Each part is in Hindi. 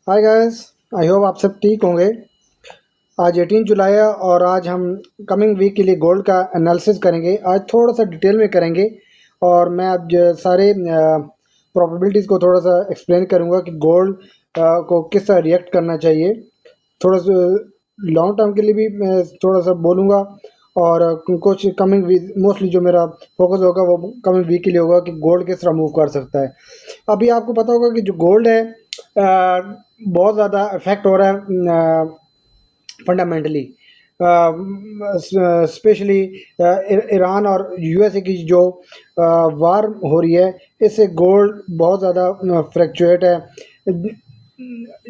हाय गाइस, आई होप आप सब ठीक होंगे। आज 18 जुलाई है और आज हम कमिंग वीक के लिए गोल्ड का एनालिसिस करेंगे। आज थोड़ा सा डिटेल में करेंगे और मैं अब सारे प्रोबेबिलिटीज़ को थोड़ा सा एक्सप्लेन करूंगा कि गोल्ड को किस तरह रिएक्ट करना चाहिए। थोड़ा सा लॉन्ग टर्म के लिए भी मैं थोड़ा सा बोलूँगा और कुछ कमिंग वीक मोस्टली जो मेरा फोकस होगा वो कमिंग वीक के लिए होगा कि गोल्ड किस तरह मूव कर सकता है। अभी आपको पता होगा कि जो गोल्ड है बहुत ज़्यादा इफेक्ट हो रहा है फंडामेंटली, स्पेशली ईरान और यूएसए की जो वार हो रही है, इससे गोल्ड बहुत ज़्यादा फ्लक्चुएट है।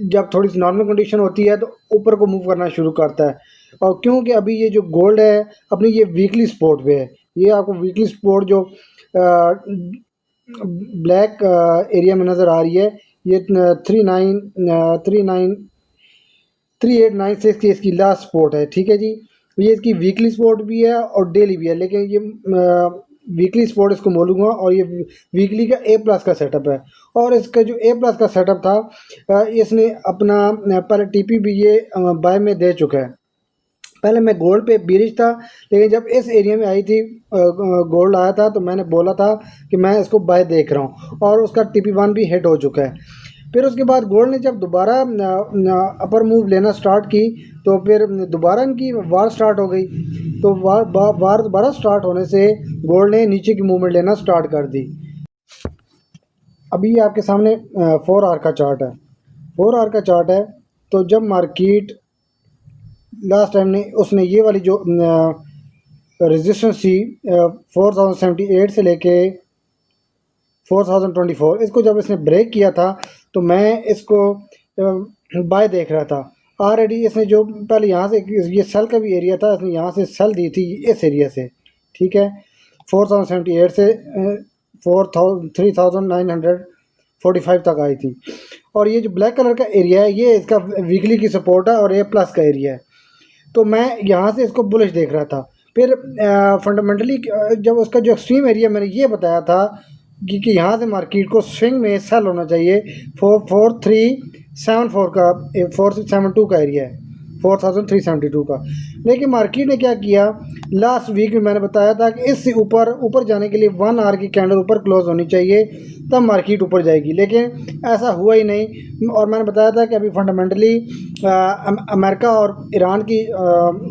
जब थोड़ी सी नॉर्मल कंडीशन होती है तो ऊपर को मूव करना शुरू करता है। और क्योंकि अभी ये जो गोल्ड है अपनी ये वीकली सपोर्ट पे है। ये आपको वीकली सपोर्ट जो ब्लैक एरिया में नज़र आ रही है, ये 3896 की इसकी लास्ट स्पोर्ट है। ठीक है जी, ये इसकी वीकली स्पोर्ट भी है और डेली भी है, लेकिन ये वीकली स्पोर्ट इसको बोलूँगा और ये वीकली का ए प्लस का सेटअप है। और इसका जो ए प्लस का सेटअप था इसने अपना पहले टीपी भी ये बाय में दे चुका है। पहले मैं गोल्ड पे बीरिश था, लेकिन जब इस एरिया में आई थी गोल्ड आया था तो मैंने बोला था कि मैं इसको बाय देख रहा हूँ और उसका TP1 भी हिट हो चुका है। फिर उसके बाद गोल्ड ने जब दोबारा अपर मूव लेना स्टार्ट की तो फिर दोबारा इनकी वार स्टार्ट हो गई। तो वार दोबारा स्टार्ट होने से गोल्ड ने नीचे की मूवमेंट लेना स्टार्ट कर दी। अभी ये आपके सामने 4 आवर का चार्ट है। 4 आवर का चार्ट है, तो जब मार्केट लास्ट टाइम ने उसने ये वाली जो रेजिस्टेंस थी 4078 से लेके 4024, इसको जब इसने ब्रेक किया था तो मैं इसको बाय देख रहा था। ऑलरेडी इसने जो पहले यहाँ से ये सेल का भी एरिया था, इसने यहाँ से सेल दी थी इस एरिया से। ठीक है, 4078 से 3945 तक आई थी। और ये जो ब्लैक कलर का एरिया है ये इसका वीकली की सपोर्ट है और ये प्लस का एरिया है। तो मैं यहाँ से इसको बुलिश देख रहा था। फिर फंडामेंटली जब उसका जो एक्सट्रीम एरिया मैंने ये बताया था कि यहाँ से मार्केट को स्विंग में सेल होना चाहिए 4374 का 472 का एरिया है, 4372 का। लेकिन मार्केट ने क्या किया, लास्ट वीक में मैंने बताया था कि इससे ऊपर जाने के लिए 1 आवर की कैंडल ऊपर क्लोज होनी चाहिए तब मार्केट ऊपर जाएगी, लेकिन ऐसा हुआ ही नहीं। और मैंने बताया था कि अभी फंडामेंटली अमेरिका और ईरान की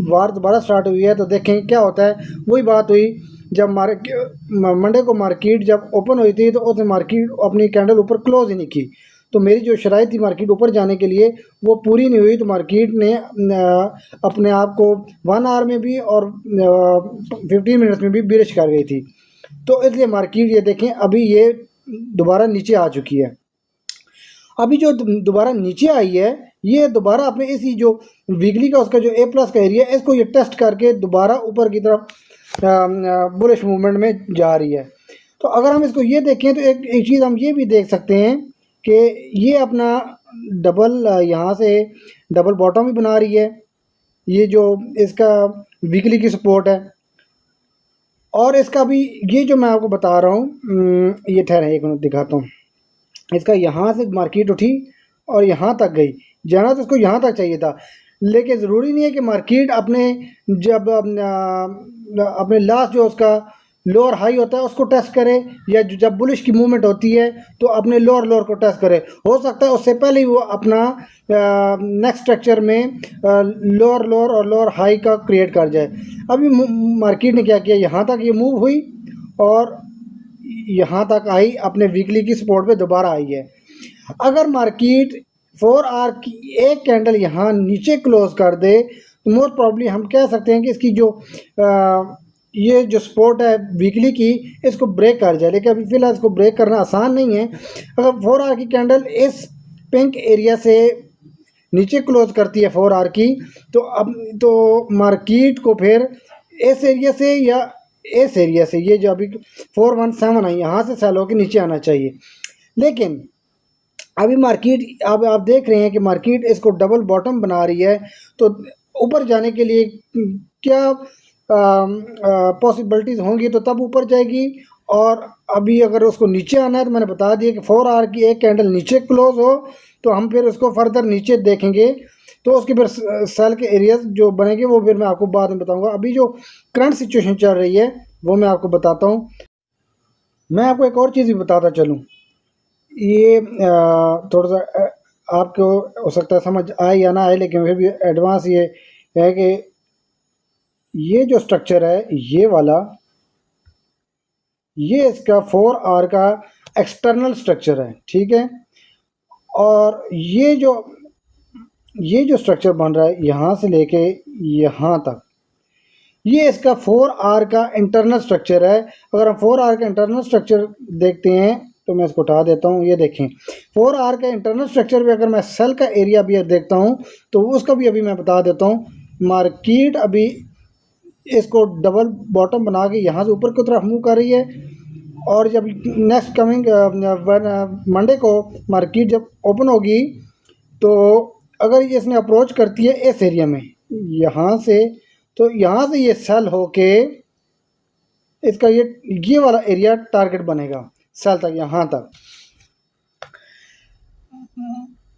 वार दोबारा स्टार्ट हुई है, तो देखें क्या होता है। वही बात हुई जब मंडे को मार्केट जब ओपन हुई थी तो उसने मार्केट अपनी कैंडल ऊपर क्लोज ही नहीं की, तो मेरी जो शराइ थी मार्केट ऊपर जाने के लिए वो पूरी नहीं हुई। तो मार्केट ने अपने आप को 1 आवर में भी और 15 मिनट्स में भी बिरिश कर गई थी। तो इसलिए मार्केट ये देखें अभी ये दोबारा नीचे आ चुकी है। अभी जो दोबारा नीचे आई है ये दोबारा अपने इसी जो वीकली का उसका जो ए प्लस का एरिया है इसको ये टेस्ट करके दोबारा ऊपर की तरफ बुलिश मूवमेंट में जा रही है। तो अगर हम इसको ये देखें तो एक चीज़ हम ये भी देख सकते हैं कि ये अपना डबल यहाँ से डबल बॉटम भी बना रही है, ये जो इसका वीकली की सपोर्ट है। और इसका भी ये जो मैं आपको बता रहा हूँ, ये ठहरे एक मिनट दिखाता हूँ। इसका यहाँ से मार्केट उठी और यहाँ तक गई, जाना तो इसको यहाँ तक चाहिए था, लेकिन ज़रूरी नहीं है कि मार्केट अपने जब अपने लास्ट जो उसका लोअर हाई होता है उसको टेस्ट करे, या जब बुलिश की मूवमेंट होती है तो अपने लोअर को टेस्ट करे। हो सकता है उससे पहले ही वो अपना नेक्स्ट स्ट्रक्चर में लोअर और लोअर हाई का क्रिएट कर जाए। अभी मार्केट ने क्या किया, यहाँ तक ये मूव हुई और यहाँ तक आई, अपने वीकली की सपोर्ट पे दोबारा आई है। अगर मार्केट 4 आवर की एक कैंडल यहाँ नीचे क्लोज कर दे तो मोस्ट प्रॉब्ली हम कह सकते हैं कि इसकी जो ये जो सपोर्ट है वीकली की इसको ब्रेक कर जाए, लेकिन अभी फिलहाल इसको ब्रेक करना आसान नहीं है। अगर 4 आवर की कैंडल इस पिंक एरिया से नीचे क्लोज करती है 4 आवर की, तो अब तो मार्केट को फिर इस एरिया से या इस एरिया से ये जो अभी 417 है यहाँ से सेल होकर नीचे आना चाहिए। लेकिन अभी मार्केट अब आप देख रहे हैं कि मार्केट इसको डबल बॉटम बना रही है, तो ऊपर जाने के लिए क्या पॉसिबिलिटीज़ होंगी, तो तब ऊपर जाएगी। और अभी अगर उसको नीचे आना है तो मैंने बता दिया कि 4 आवर की एक कैंडल नीचे क्लोज हो तो हम फिर उसको फर्दर नीचे देखेंगे, तो उसके फिर सेल के एरियाज जो बनेंगे वो फिर मैं आपको बाद में बताऊंगा। अभी जो करंट सिचुएशन चल रही है वो मैं आपको बताता हूँ। मैं आपको एक और चीज़ भी बताता चलूँ, ये थोड़ा सा आपको हो सकता है समझ आए या ना आए, लेकिन फिर भी एडवांस ये है कि ये जो स्ट्रक्चर है ये वाला, ये इसका 4R का एक्सटर्नल स्ट्रक्चर है, ठीक है। और ये जो स्ट्रक्चर बन रहा है यहाँ से लेके यहाँ तक, ये इसका 4R का इंटरनल स्ट्रक्चर है। अगर हम 4R का इंटरनल स्ट्रक्चर देखते हैं तो मैं इसको उठा देता हूँ, ये देखें 4R का इंटरनल स्ट्रक्चर भी अगर मैं सेल का एरिया भी देखता हूँ तो उसका भी अभी मैं बता देता हूँ। मार्केट अभी इसको डबल बॉटम बना के यहाँ से ऊपर की तरफ मूव कर रही है, और जब नेक्स्ट कमिंग मंडे को मार्केट जब ओपन होगी तो अगर ये इसने अप्रोच करती है इस एरिया में यहाँ से, तो यहाँ से ये सेल होके इसका ये वाला एरिया टारगेट बनेगा सेल तक, यहाँ तक।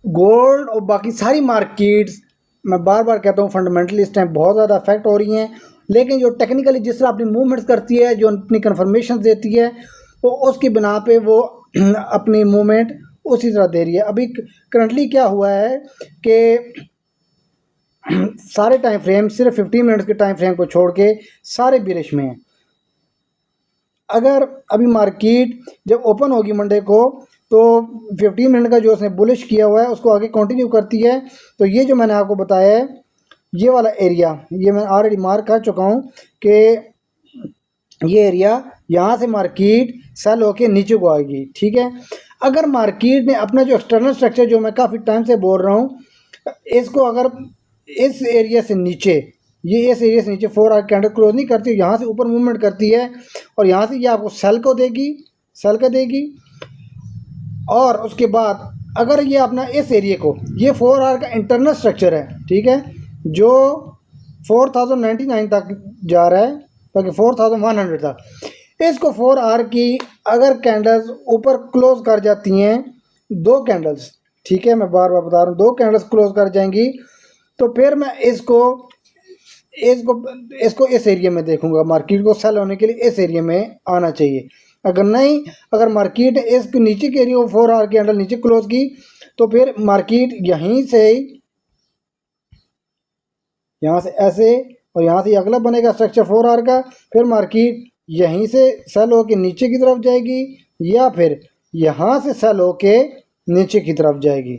गोल्ड और बाकी सारी मार्केट्स, मैं बार बार कहता हूँ, फंडामेंटली इस टाइम बहुत ज़्यादा अफेक्ट हो रही हैं, लेकिन जो टेक्निकली जिस तरह अपनी मूवमेंट्स करती है, जो अपनी कन्फर्मेशन देती है, तो उसकी बिना पे वो अपनी मूवमेंट उसी तरह दे रही है। अभी करंटली क्या हुआ है कि सारे टाइम फ्रेम सिर्फ 15 मिनट्स के टाइम फ्रेम को छोड़ के सारे बिरिश में हैं। अगर अभी मार्केट जब ओपन होगी मंडे को तो 15 मिनट का जो उसने बुलिश किया हुआ है उसको आगे कंटिन्यू करती है। तो ये जो मैंने आपको बताया है ये वाला एरिया, ये मैं ऑलरेडी मार्क कर चुका हूँ कि ये एरिया यहाँ से मार्केट सेल होके नीचे को आएगी, ठीक है। अगर मार्केट ने अपना जो एक्सटर्नल स्ट्रक्चर जो मैं काफ़ी टाइम से बोल रहा हूँ, इसको अगर इस एरिया से नीचे, ये इस एरिया से नीचे 4R कैंडल क्लोज नहीं करती, यहाँ से ऊपर मूवमेंट करती है और यहाँ से ये आपको सेल को देगी, सेल का देगी। और उसके बाद अगर ये अपना इस एरिया को, ये 4R का इंटरनल स्ट्रक्चर है, ठीक है, जो 4099 तक जा रहा है, ताकि 4100 तक, इसको 4R की अगर कैंडल्स ऊपर क्लोज कर जाती हैं, दो कैंडल्स, ठीक है, मैं बार बार बता रहा हूँ, दो कैंडल्स क्लोज कर जाएंगी, तो फिर मैं इसको इस एरिया में देखूंगा। मार्केट को सेल होने के लिए इस एरिया में आना चाहिए। अगर नहीं, अगर मार्केट इस नीचे के एरिया को 4R की कैंडल नीचे क्लोज की, तो फिर मार्केट यहीं से, यहाँ से ऐसे, और यहाँ से अगला बनेगा स्ट्रक्चर 4R का, फिर मार्केट यहीं से सेल होके नीचे की तरफ जाएगी या फिर यहाँ से सेल होके नीचे की तरफ जाएगी।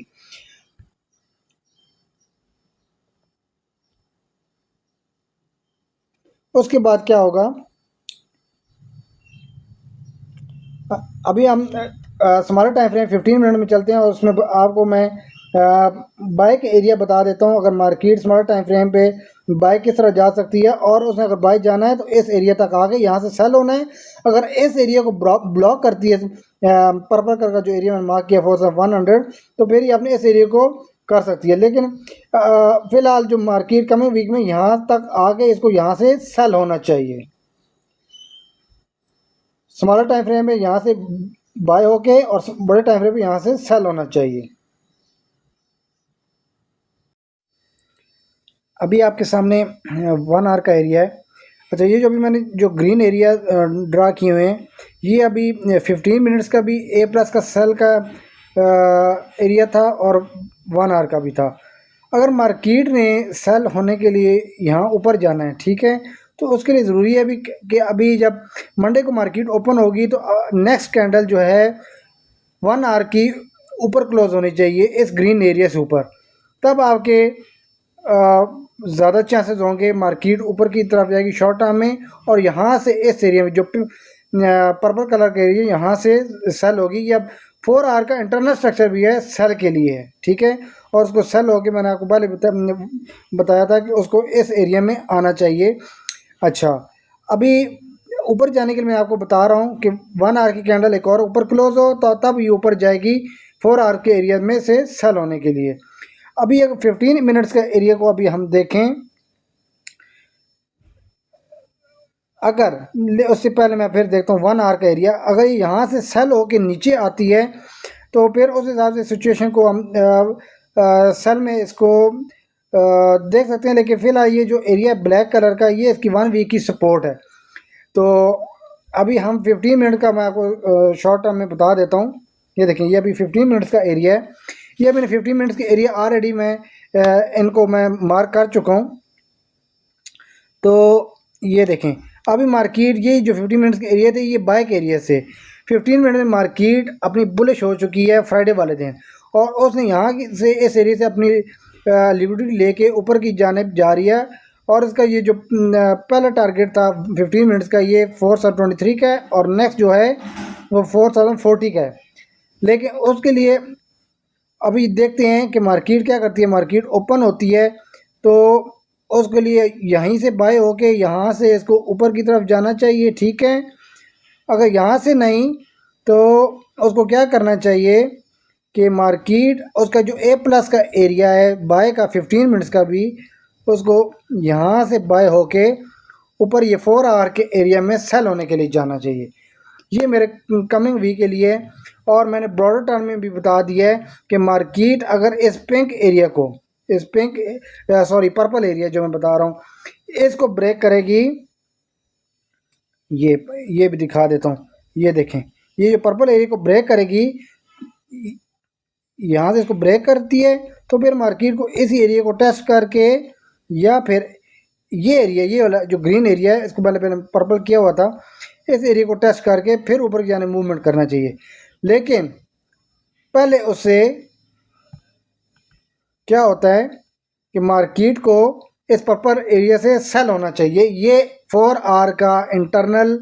उसके बाद क्या होगा, अभी हम स्मॉलर टाइम फ्रेम 15 मिनट में चलते हैं और उसमें आपको मैं बाय के एरिया बता देता हूँ। अगर मार्केट स्मॉलर टाइम फ्रेम पे बाय किस तरह जा सकती है, और उसने अगर बाय जाना है तो इस एरिया तक आके यहाँ से सेल होना है। अगर इस एरिया को ब्लॉक करती है पर्पल कलर का जो एरिया मैंने मार्क किया 4100, तो फिर ये अपने इस एरिया को कर सकती है। लेकिन फिलहाल जो मार्केट कमिंग वीक में यहाँ तक आके इसको यहाँ से सेल होना चाहिए। स्मॉलर टाइम फ्रेम में यहाँ से बाय होके और बड़े टाइम फ्रेम में यहाँ से सेल होना चाहिए। अभी आपके सामने 1R का एरिया है। अच्छा, ये जो अभी मैंने जो ग्रीन एरिया ड्रा किए हुए हैं, ये अभी 15 मिनट्स का भी A+ का सेल का एरिया था और 1R का भी था। अगर मार्केट ने सेल होने के लिए यहाँ ऊपर जाना है, ठीक है, तो उसके लिए ज़रूरी है अभी कि अभी जब मंडे को मार्केट ओपन होगी तो नेक्स्ट कैंडल जो है 1R की ऊपर क्लोज होनी चाहिए इस ग्रीन एरिया से ऊपर, तब आपके ज़्यादा चांसेस होंगे मार्केट ऊपर की तरफ जाएगी शॉर्ट टर्म में। और यहाँ से इस एरिया में जो पर्पल कलर के एरिया यहाँ से सेल होगी। या 4R का इंटरनल स्ट्रक्चर भी है, सेल के लिए है, ठीक है, और उसको सेल होके मैंने आपको पहले बताया था कि उसको इस एरिया में आना चाहिए। अच्छा, अभी ऊपर जाने के लिए मैं आपको बता रहा हूँ कि 1R की कैंडल एक और ऊपर क्लोज हो तो तब ये ऊपर जाएगी 4R के एरिया में से सेल होने के लिए। अभी एक 15 मिनट्स का एरिया को अभी हम देखें, अगर उससे पहले मैं फिर देखता हूँ 1R का एरिया, अगर यहाँ से सेल होके नीचे आती है तो फिर उस हिसाब से सिचुएशन को हम सेल में इसको देख सकते हैं। लेकिन फ़िलहाल ये जो एरिया ब्लैक कलर का, ये इसकी 1 वीक की सपोर्ट है। तो अभी हम 15 मिनट का मैं आपको शॉर्ट टर्म में बता देता हूँ। ये देखें, ये अभी 15 मिनट्स का एरिया है। ये मैंने 15 मिनट्स के एरिया ऑलरेडी मैं इनको मैं मार्क कर चुका हूँ। तो ये देखें, अभी मार्केट ये जो 15 मिनट्स के एरिया थे, ये बाय के एरिया से 15 मिनट में मार्केट अपनी बुलिश हो चुकी है फ्राइडे वाले दिन, और उसने यहाँ से इस एरिया से अपनी लिक्विडिटी लेके ऊपर की जानिब जा रही है। और इसका ये जो पहला टारगेट था 15 मिनट्स का, ये 4023 का है, और नेक्स्ट जो है वो 4040 का है। लेकिन उसके लिए अभी देखते हैं कि मार्केट क्या करती है। मार्केट ओपन होती है तो उसके लिए यहीं से बाय होके यहाँ से इसको ऊपर की तरफ जाना चाहिए, ठीक है। अगर यहाँ से नहीं तो उसको क्या करना चाहिए कि मार्केट उसका जो ए प्लस का एरिया है बाय का 15 मिनट्स का भी, उसको यहाँ से बाय होके ऊपर ये 4 आवर के एरिया में सेल होने के लिए जाना चाहिए। ये मेरे कमिंग वीक के लिए। और मैंने ब्रॉडर टर्म में भी बता दिया है कि मार्केट अगर इस पिंक एरिया को, इस पिंक पर्पल एरिया जो मैं बता रहा हूँ, इसको ब्रेक करेगी। ये भी दिखा देता हूँ, ये देखें, ये जो पर्पल एरिया को ब्रेक करेगी, यहाँ से इसको ब्रेक करती है, तो फिर मार्केट को इस एरिया को टेस्ट करके, या फिर ये एरिया, ये वाला जो ग्रीन एरिया है, इसको पहले पर्पल किया हुआ था, इस एरिया को टेस्ट करके फिर ऊपर जाने मूवमेंट करना चाहिए। लेकिन पहले उससे क्या होता है कि मार्केट को इस पर्पल एरिया से सेल होना चाहिए। ये 4 आवर का इंटरनल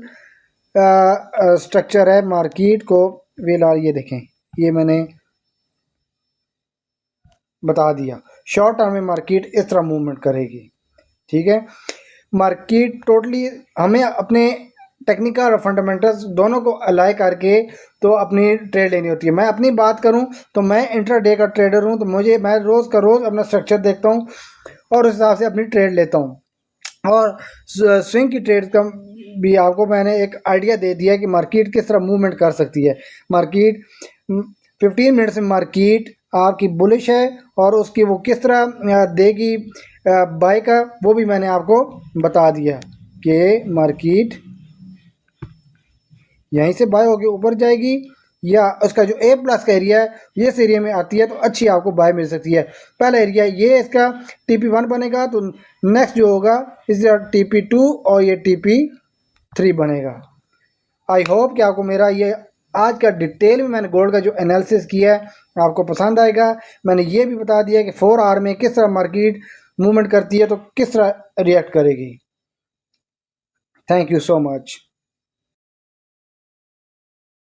स्ट्रक्चर है मार्केट को। फिलहाल ये देखें, ये मैंने बता दिया। शॉर्ट टर्म में मार्केट इस तरह मूवमेंट करेगी, ठीक है। मार्केट टोटली हमें अपने टेक्निकल और फंडामेंटल्स दोनों को अलाइ करके तो अपनी ट्रेड लेनी होती है। मैं अपनी बात करूं तो मैं इंट्राडे का ट्रेडर हूं, तो मैं रोज़ का रोज़ अपना स्ट्रक्चर देखता हूं और उस हिसाब से अपनी ट्रेड लेता हूं। और स्विंग की ट्रेड का भी आपको मैंने एक आइडिया दे दिया कि मार्केट किस तरह मूवमेंट कर सकती है। मार्केट 15 मिनट में मार्केट आपकी बुलिश है, और उसकी वो किस तरह देगी बाय का, वो भी मैंने आपको बता दिया कि मार्केट यहीं से बाय होके ऊपर जाएगी, या उसका जो ए प्लस का एरिया है, ये इस एरिया में आती है तो अच्छी आपको बाय मिल सकती है। पहला एरिया ये इसका TP1 बनेगा, तो नेक्स्ट जो होगा इसका TP2 और ये TP3 बनेगा। आई होप कि आपको मेरा ये आज का डिटेल में मैंने गोल्ड का जो एनालिसिस किया है आपको पसंद आएगा। मैंने ये भी बता दिया कि 4 आवर में किस तरह मार्केट मूवमेंट करती है, तो किस तरह रिएक्ट करेगी। Thank you so much.